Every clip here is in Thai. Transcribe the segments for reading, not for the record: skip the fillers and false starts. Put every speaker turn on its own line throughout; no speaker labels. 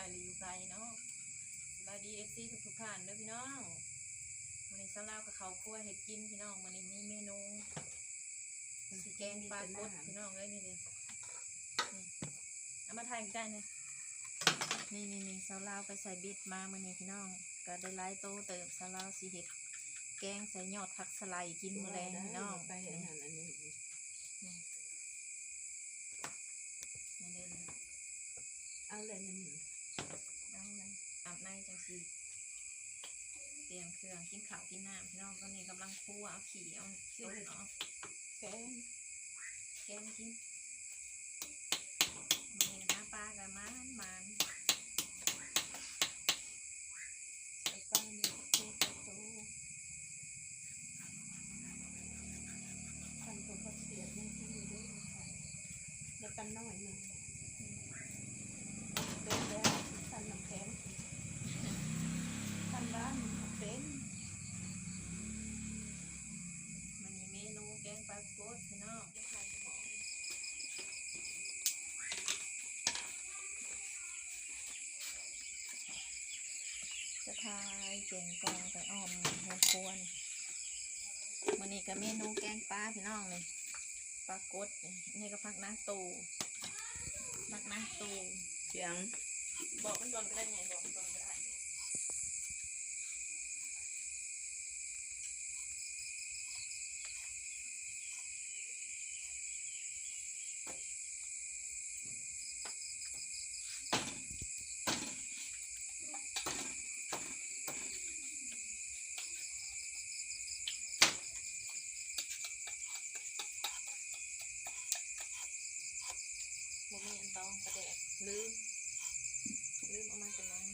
ก่หรืออยู่ไกลเนาะสบายดีFCทุกท่านเด้อพี่น้องมื้อนี้สาวลาวกับข้าวคั่วเฮ็ดกินพี่น้องมื้อนี้มีเมนูสิแกงปลากดพี่น้องเอ้ยนี่เอามาถ่ายกันได้นี่สาวลาวไปใส่บิดมามื้อนี้พี่น้องก็ได้หลายโตเติบสาวลาวสิเฮ็ดแกงใส่ยอดผักสไลด์กินมื้อแลงพี่น้อง
เอาเลยนี่
เอาเลยอาบในจังสีเตรียมเครื่องกินข้าวกินน้ำพี่น้องตอนนี้กำลังคั่วเอาขี่เอาซุปเนาะแกงกินมีนะปลากับมัน
ไปป้าเนี่ยคือประตูทำตัวเขาเสียบนี่ที่นี่ด้วยค่ะเดี๋ยวกันน้อยหนึ่งเป็นแล้วทำน้ำแข็งทำร้านเป็น
มันมีเมนูแกงปลากดพี่น้องจะทายแกงกองกับอ้อมหัวควรมื้อนี้ก็เมนูแกงปลาพี่น้องเลยปลากดนี่ก็ผักนางตู
เสียง
บอกมันก่อนก็ได้ไงบอกมันก่อนก็ได้บ่มีอันตองกระเดกลืมเอามาจากนั้น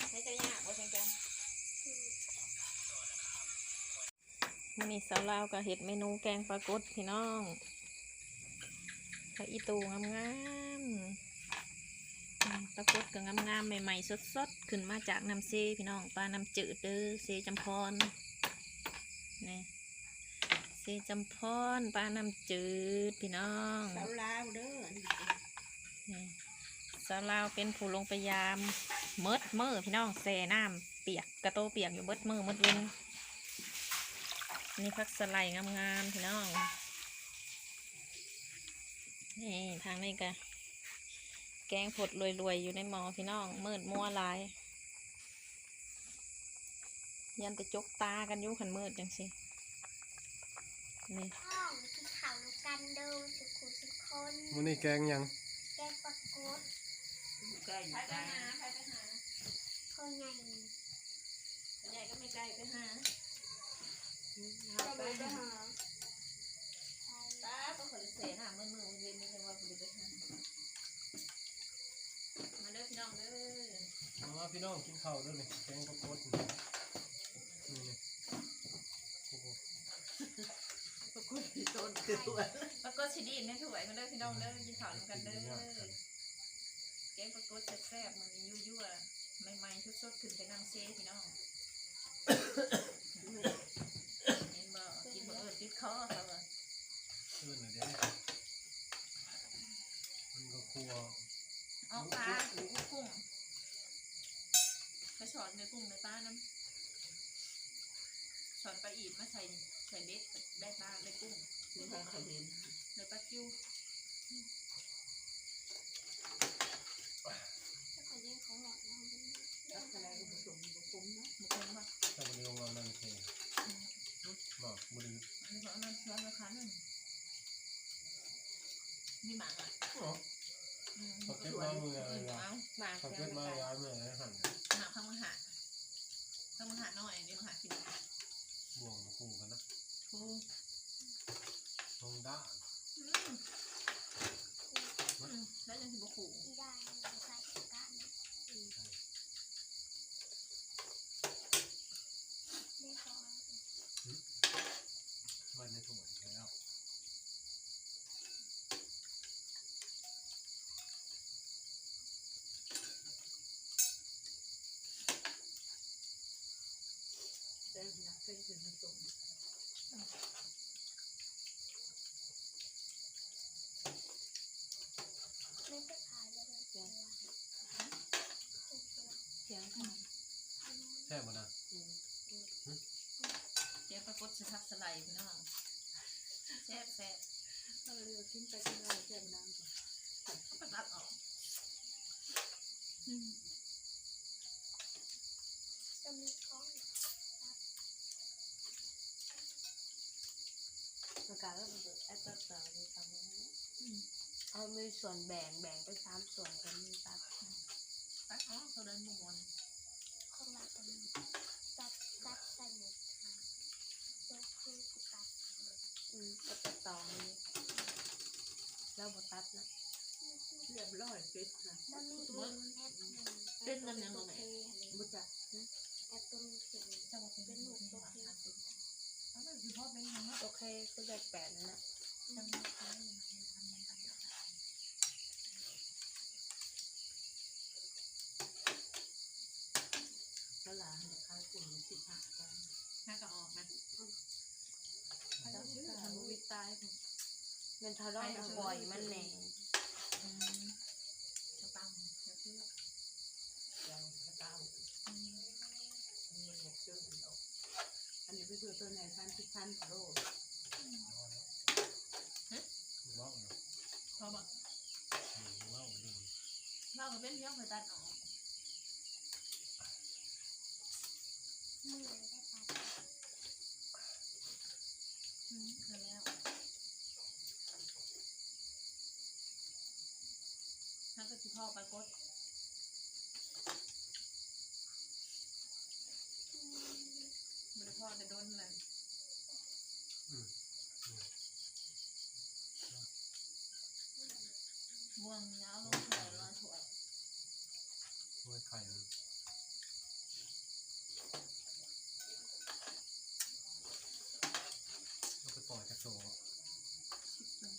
ให้เจ้าย่าบ่จังจังมื้อนี้สาวลาวก็เฮ็ดเมนูแกงปลากดพี่น้องผักอีตูงามๆปลากดก็งามๆใหม่ๆสดๆขึ้นมาจากน้ำเซพี่น้องปลาน้ำจืดเด้อเซจำพรนี่เซจำพรปลาน้ำจืดพี่น้อง
สาวลาวเด้อ
นี่สาวลาวเป็นผู้ลงไปยามเมิดมือพี่น้องแส่น้ำเปียกกระโตเปียกอยู่เมิดมือเมิดเว้นนี่ผักสไลด์งามๆพี่น้องนี่ทางนี้ก็แกงผดรวยๆอยู่ในหม้อพี่น้องมืดมัวลายยันแต่จกตากันอยู่ขันมืดจังสินี่
ห้องกินข้าวลูกกันเดินสุขุมสุขคน
มื้อนี้แกงยัง
แกงปลากด
ใกล้อยู่ใกล้
พ่อใหญ่
ใหญ่ก็ไม่ไกลไปหา
เอาไป
ไปหา
ตาต้องขอเสียหน้ามือเวียนนี่เลยว่าคุณไปหามาเด้อพี่น้องเด้อ
เอามาพี่น้องกินข้าวด้วยนี่แกงปลากดนี่โอ้โห
ปรากฏที่ต้นตัว
ปลากดชิดีนเนี่ยถวายมาเด้อพี่น้องเด้อกินข้าวกันเด้อแกงปลากดแซ่บๆมันยั่วๆใหม่ๆสดๆขึ้นไปน้ำเซพี่น้องเห็นบ่กินบ่ติดคอเขาอ่ะ
เอิ้นน่ะเด้มันก็ครัว
เอาปลากุ้งไปสอนในกุ้งในปลาน้ำสอนปลาอีดมาใส่เบ็ดได้ปลาได้กุ้ง
ที่ทางเขาเห็น
ในปลาคิว
ถ้าขอยื่นของหลอดน้องเป็น
รักอะไรก็ผสมผสมเนาะ
บุกลงมา
ถ้าบ่ได้ลงมานั่นเองบอกบ่ได้
อันนี้ของอันนั้นเชื้อราคาหนึ่งมีหมากอ่ะ
อ๋อเขาเก็บมามื้ออะไรล่ะ
เอาหมาก
เขาเก็บมาย้ายมื้อไหนหั่น
หมากข้างมังหาหน่อยเดี๋ยวมังหากิน
บ่วงมาคู่กันนะ
โอ้
ลงด้าน
แล้วยังถึงบุกขู่
ที่ได้ใส่กันได้พอ
มันจะสวยแล้ว
แต่หนักเป็นถึงผสม
แซ่บบ่นะ
แกงปลากดสะทักสไลด์พี่น้องแซ่บแซ่บ
เรากินไปกินมาแซ่บน้ำก่อน
ก็ไปตัดออก
จะมีของ
ประกาศแล้วมันจะแอปเปิลต่อในทำอะไรเอามีส่วนแบ่งไป3 ส่วนกันมีตัด
ตัดออกเขาเดินม้วน
ของเราจะมีจับกัดใส่หมดทางตัวคือตัด
ก็จะต่อนี้แล้วบตัดนะเรียบร้อยเป็ดนะ
แล้วมีแอปหนึ่ง
เป็นน้ำยังไง
บุจัก
แอปตัวมีเสียง
จะบอกเป็นหนูตัวเองเขาเป็นพ่อเป็นยังไง
โอเคก็ได้8นะ
จำได้ไหมทำยังไง
แล้วหลานจะขายฝุ่น15 กัน
น่าก็ออกนะ
เจ้าชื่อทำวิตายมันทะเลาะกันบ่อยมันแหน่
จะตำจะเชื่อ
ยังกระตามมันบอกเจอมันออกอันนี้ไปซื้อตัวไหน1,000 โล
ว้าวเนาะ
พอบอก
ว้าวดี
เราก็เป็นเลี้ยงไปตัดออก
เมื่อได้ตัด
เคยแล้วถ้าก็จะพ่อปลากดบริพ่อจะโดนอะไรบวงยาวลงถั่วร้อนถั่ว
ถ้วยไข่มันเราไปปล่อยจากโซ่
ชิบเลย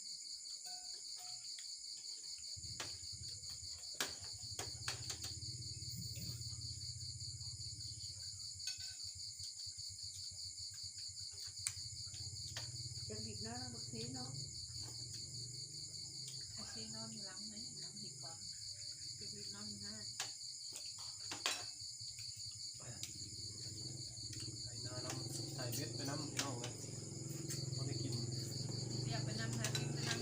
เป็นอีกนะบักซีเนาะ
อาชีนอนหลังไหมหลังหิบก่อนจะรีบนอนห้า
ใส่นาน้ำใส่เบ็ดไปน้ำพี่น้องเลยเขาได้กิน
เรียกไปนำหากินไปนำ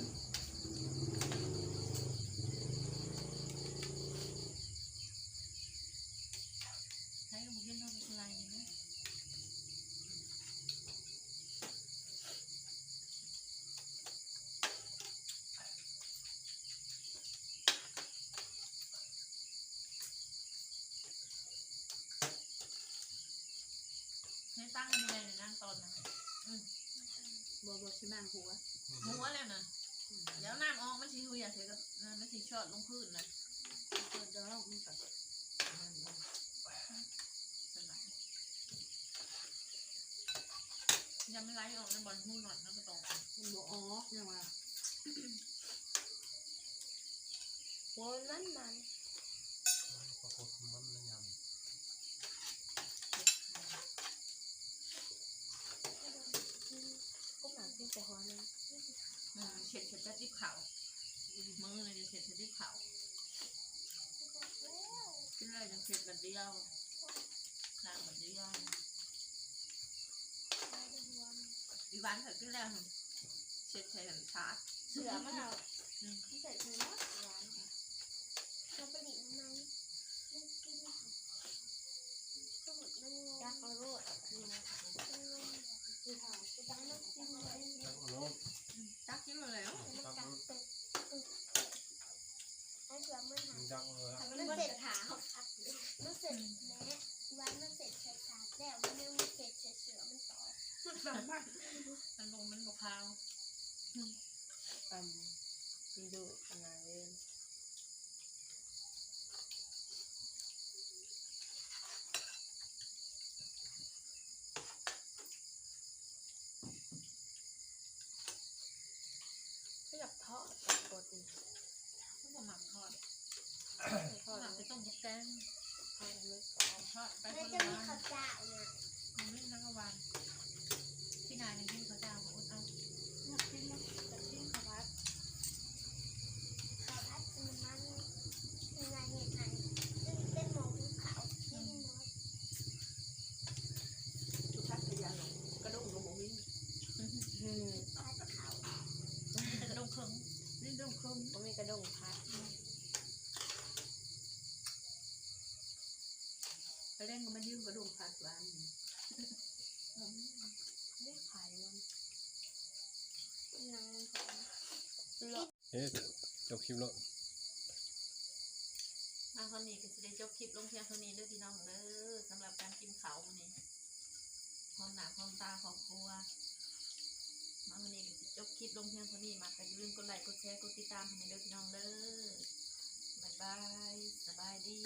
ใช้กับบุกเย็นนอนเป็นไรนะ ในตั้งยังไงในนั่งตอนนั้น
บ่ชิมางหัว
หัวเลยนะเดี๋ยวน้ำออกมันสีหุยอ่ะเสร็จก็มันสีชอดลงพื้นนะ
เปิดดอกมันก็มัน
สลายยังไม่ไล่ออกในบอลหูหนอนนั่นก็ตรง
บ่ออกยังว่าโอ้นั่นมัน
ปรากฏมันระย
ก็หนังที่จะหัวนึง
เฉดจะดิบเขามือเลยเฉดจะดิบเขากินอะไรจังเฉดแบบเดียวน้ำแบบเดียวอีวันเถอะกินแล้วเฉดใส่ชาร์จ
เสือมันเอาใส่ถุงมัดหวานเราไปหลีมันกินก็หมดมันงง
ยักษ์เอาโรด
มันงงคือหาคือดังนักกินเลย
ำแล้วโน้ต
ตักกินมาแล้ว
มันกัดเป็ดไอ้เสือมันหา
มันดังเลย
มันเสร็จหามันเสร็จแม่วันมันเสร็จใส่ถาดแล้วมันยังไม่เสร็จใส่เสือมันต่อ
มันลงมันบกพาว
มีดูขนาดเล่นก็อยากทอดปกติ
เขาบอกหมักทอด
ทอด
หมักไปต้มกับแกง
ทอดไม่กรอบ
ทอดไป
แม่
คน
จะ
ละ
มี
วัน
ข้าวเจ้าเนี่ย
มันไม่นักวันพี่นายยังกินข้าวเจ้าของเอา
อยากกินนะแต่กินข้าวผัด
ข้าวผัดมันคืองานเห็ดไหนซึ่งเป็นหมูขาวกินหมด
ไปเล่นก็มายืมกระดูกผัดหวานนี่
เรียกขายมันยังของ
เฮ้ยจบคลิปแล้ว
มาคนนี้ก็จะได้จบคลิปลงเพียงเท่านี้เด้อพี่น้องเด้อสำหรับการกินข้าวมื้อนี้พร้อมหน้าพร้อมตาครอบครัวมาคนนี้ก็จะจบคลิปลงเพียงเท่านี้มาก็อย่าลืมกดไลค์กดแชร์กดติดตามให้เด้อพี่น้องเด้อบ๊ายบายสบายดี